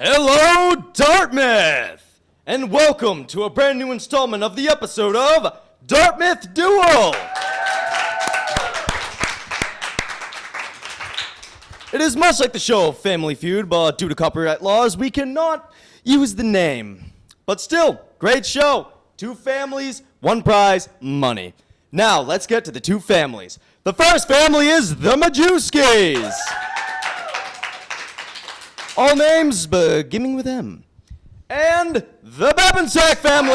Hello, Dartmouth! And welcome to a brand new installment of the episode of Dartmouth Duel! It is much like the show Family Feud, but due to copyright laws, we cannot use the name. But still, great show. 2 families, 1 prize, money. Now, let's get to the 2 families. The first family is the Majewskis. All names beginning with M. And the Babensack family.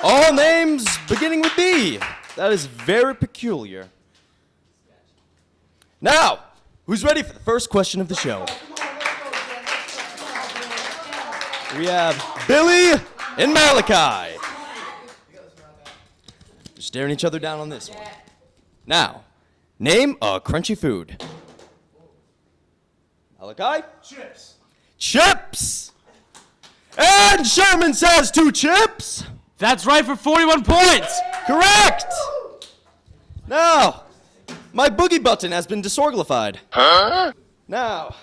All names beginning with B. That is very peculiar. Now, who's ready for the first question of the show? We have Billy and Malachi. They're staring each other down on this one. Now, name a crunchy food. Malachi? Chips. Chips! And Sherman says 2 chips. That's right for 41 points. Correct! Now, my boogie button has been disorglified. Huh? Now,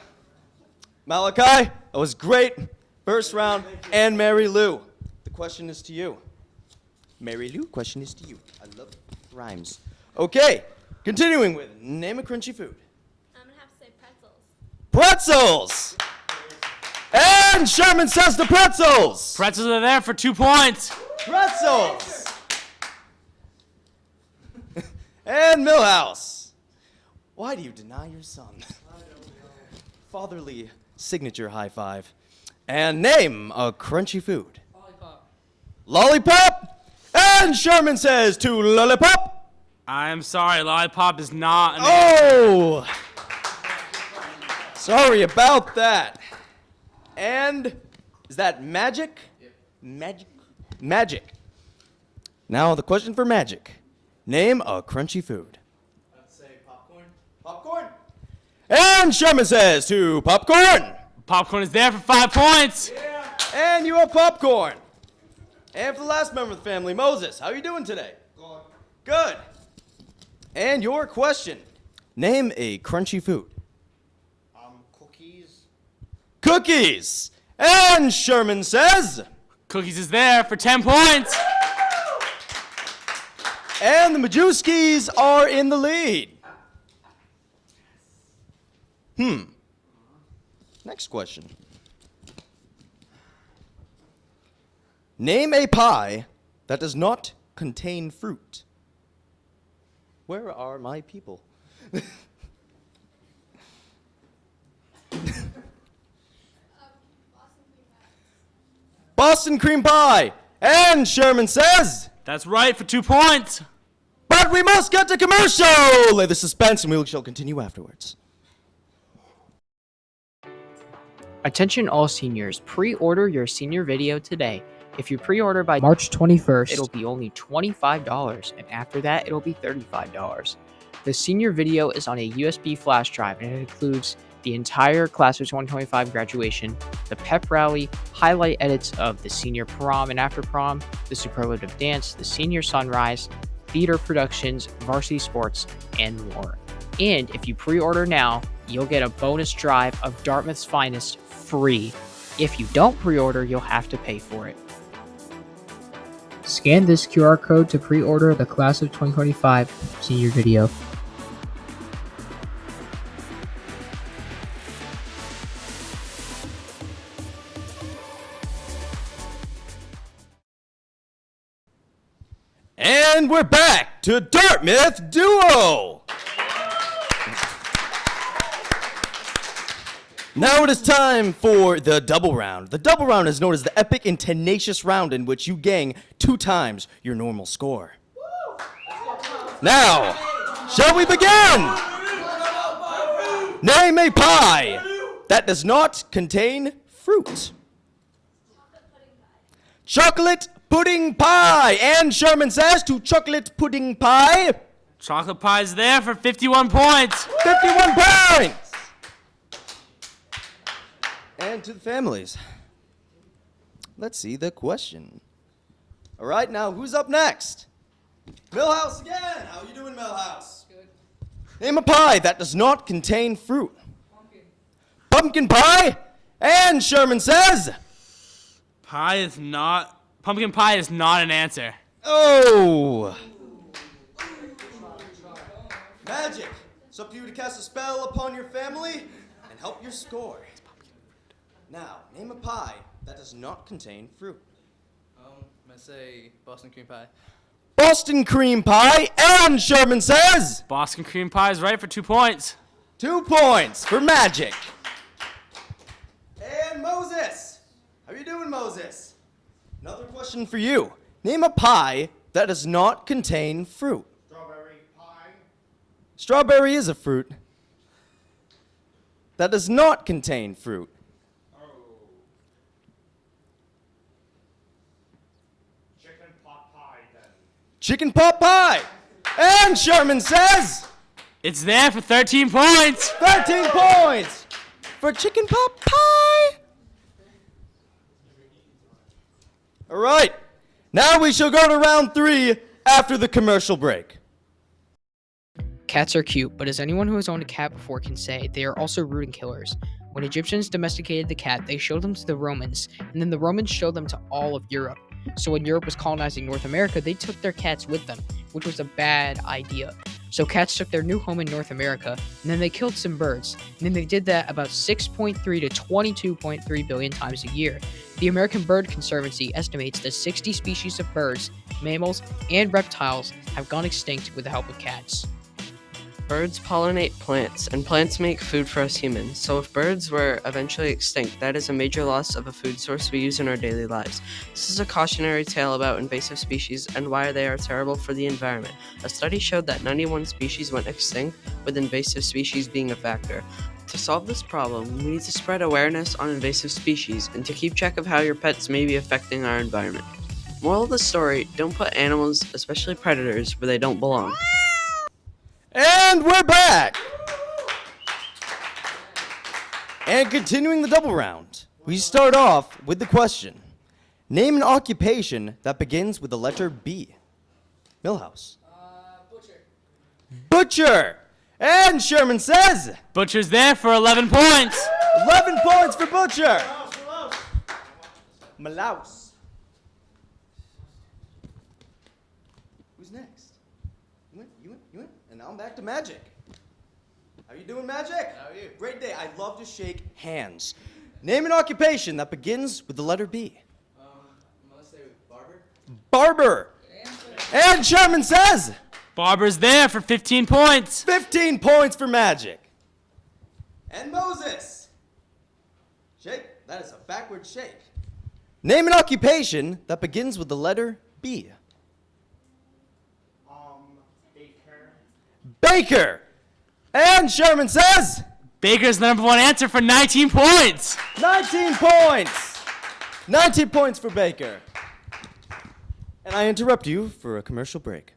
Malachi, that was great. First round, and Mary Lou. The question is to you. Mary Lou, question is to you. I love rhymes. Okay, continuing with name a crunchy food. I'm gonna have to say pretzels. Pretzels! And Sherman says the pretzels! Pretzels are there for 2 points. Pretzels! And Millhouse. Why do you deny your son? Fatherly signature high five. And name a crunchy food. Lollipop. Lollipop? And Sherman says 2 lollipop. I'm sorry, lollipop is not an Oh! Sorry about that. And is that magic? Yep. Magic. Now the question for magic. Name a crunchy food. I'd say popcorn. Popcorn. And Sherman says 2 popcorn. Popcorn is there for 5 points. Yeah. And you have popcorn. And for the last member of the family, Moses, how are you doing today? Good. And your question. Name a crunchy food. Cookies. Cookies. And Sherman says. Cookies is there for 10 points. And the Majewskis are in the lead. Next question. Name a pie that does not contain fruit. Where are my people? Boston cream pie. And Sherman says. That's right for 2 points. But we must get to commercial. Lay the suspense and we shall continue afterwards. Attention all seniors, pre-order your senior video today. If you pre-order by March 21st, it'll be only $25, and after that, it'll be $35. The senior video is on a USB flash drive, and it includes the entire class of 2025 graduation, the pep rally, highlight edits of the senior prom and after prom, the superlative dance, the senior sunrise, theater productions, varsity sports, and more. And if you pre-order now, you'll get a bonus drive of Dartmouth's finest free. If you don't pre-order, you'll have to pay for it. Scan this QR code to pre-order the Class of 2025 senior video. And we're back to Dartmouth Duel. Now it is time for the double round. The double round is known as the epic and tenacious round in which you gang 2 times your normal score. Now, shall we begin? Name a pie that does not contain fruit. Chocolate pudding pie. And Sherman says 2 chocolate pudding pie. Chocolate pie is there for 51 points. 51 points. And to the families. Let's see the question. All right, now who's up next? Millhouse again. How you doing, Millhouse? Good. Name a pie that does not contain fruit. pumpkin pie? And Sherman says... Pumpkin pie is not an answer. Oh! Magic. It's up to you to cast a spell upon your family and help your score. Now, name a pie that does not contain fruit. I'm gonna say Boston cream pie. Boston cream pie, and Sherman says... Boston cream pie is right for 2 points. 2 points for Magic. And Moses. How are you doing, Moses? Another question for you. Name a pie that does not contain fruit. Strawberry pie. Strawberry is a fruit. That does not contain fruit. Oh. Chicken pot pie then. Chicken pot pie. And Sherman says... It's there for 13 points. 13 points for chicken pot pie. All right. Now we shall go to round 3 after the commercial break. Cats are cute, but as anyone who has owned a cat before can say, they are also rude and killers. When Egyptians domesticated the cat, they showed them to the Romans, and then the Romans showed them to all of Europe. So when Europe was colonizing North America, they took their cats with them, which was a bad idea. So cats took their new home in North America, and then they killed some birds. And then they did that about 6.3 to 22.3 billion times a year. The American Bird Conservancy estimates that 60 species of birds, mammals, and reptiles have gone extinct with the help of cats. Birds pollinate plants, and plants make food for us humans. So if birds were eventually extinct, that is a major loss of a food source we use in our daily lives. This is a cautionary tale about invasive species and why they are terrible for the environment. A study showed that 91 species went extinct, with invasive species being a factor. To solve this problem, we need to spread awareness on invasive species and to keep track of how your pets may be affecting our environment. Moral of the story, don't put animals, especially predators, where they don't belong. And we're back. And continuing the double round, we start off with the question. Name an occupation that begins with the letter B. Millhouse. Butcher. Butcher. And Sherman says... Butcher's there for 11 points. 11 points for Butcher. Malaus. Who's next? You win. And now I'm back to Magic. How you doing, Magic? How are you? Great day. I love to shake hands. Name an occupation that begins with the letter B. I'm gonna say barber. Barber. And Sherman says... Barber's there for 15 points. 15 points for Magic. And Moses. Shake. That is a backward shake. Name an occupation that begins with the letter B. Baker. Baker. And Sherman says... Baker's the number 1 answer for 19 points. 19 points. 19 points for Baker. And I interrupt you for a commercial break.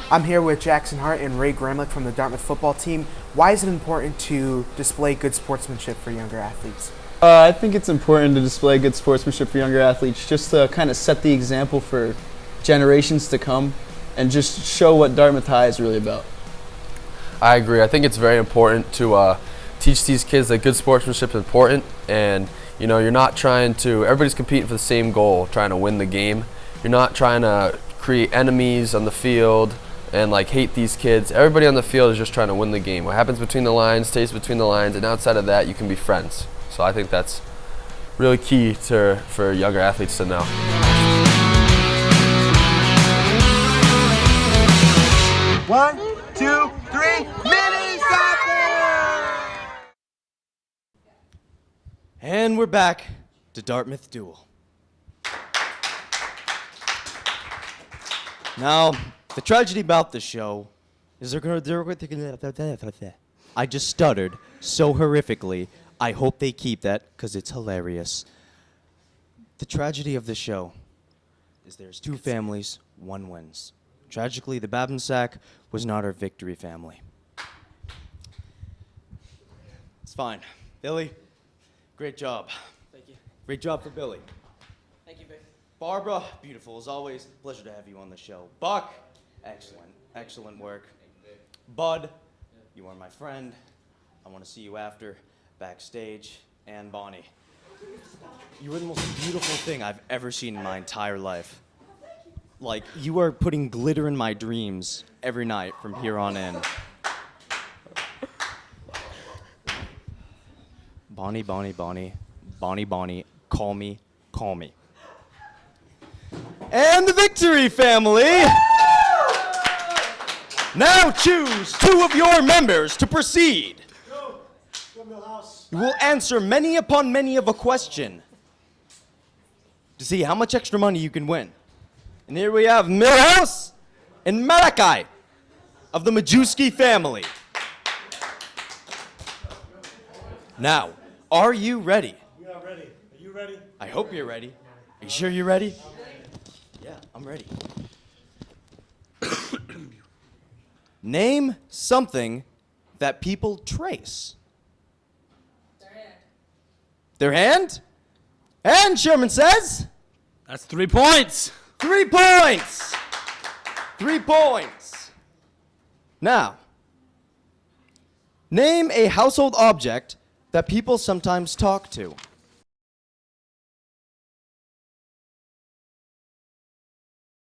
I'm here with Jackson Hart and Ray Gramlich from the Dartmouth football team. Why is it important to display good sportsmanship for younger athletes? I think it's important to display good sportsmanship for younger athletes just to kind of set the example for generations to come and just show what Dartmouth High is really about. I agree. I think it's very important to teach these kids that good sportsmanship is important, and you're not trying to, everybody's competing for the same goal, trying to win the game. You're not trying to create enemies on the field and hate these kids. Everybody on the field is just trying to win the game. What happens between the lines stays between the lines, and outside of that you can be friends. So I think that's really key for younger athletes to know. One, two, three, mini soccer! And we're back to Dartmouth Duel. Now, the tragedy about this show is I just stuttered so horrifically. I hope they keep that because it's hilarious. The tragedy of this show is there's 2 families, 1 wins. Tragically, the Babinsack was not our victory family. It's fine. Billy, great job. Thank you. Great job for Billy. Thank you, Vic. Barbara, beautiful as always. Pleasure to have you on the show. Buck, Excellent. Excellent work. Bud, you are my friend. I want to see you after, backstage. And Bonnie, you are the most beautiful thing I've ever seen in my entire life. Like, you are putting glitter in my dreams every night from here on in. Bonnie, Bonnie, Bonnie, Bonnie, Bonnie, call me, call me. And the victory, family! Now choose 2 of your members to proceed. You will answer many upon many of a question to see how much extra money you can win. And here we have Millhouse and Malachi of the Majewski family. Now, are you ready? We are ready. Are you ready? I hope you're ready. Are you sure you're ready? Yeah, I'm ready. Name something that people trace. Their hand? And Sherman says? That's 3 points. 3 points! 3 points. Now, name a household object that people sometimes talk to.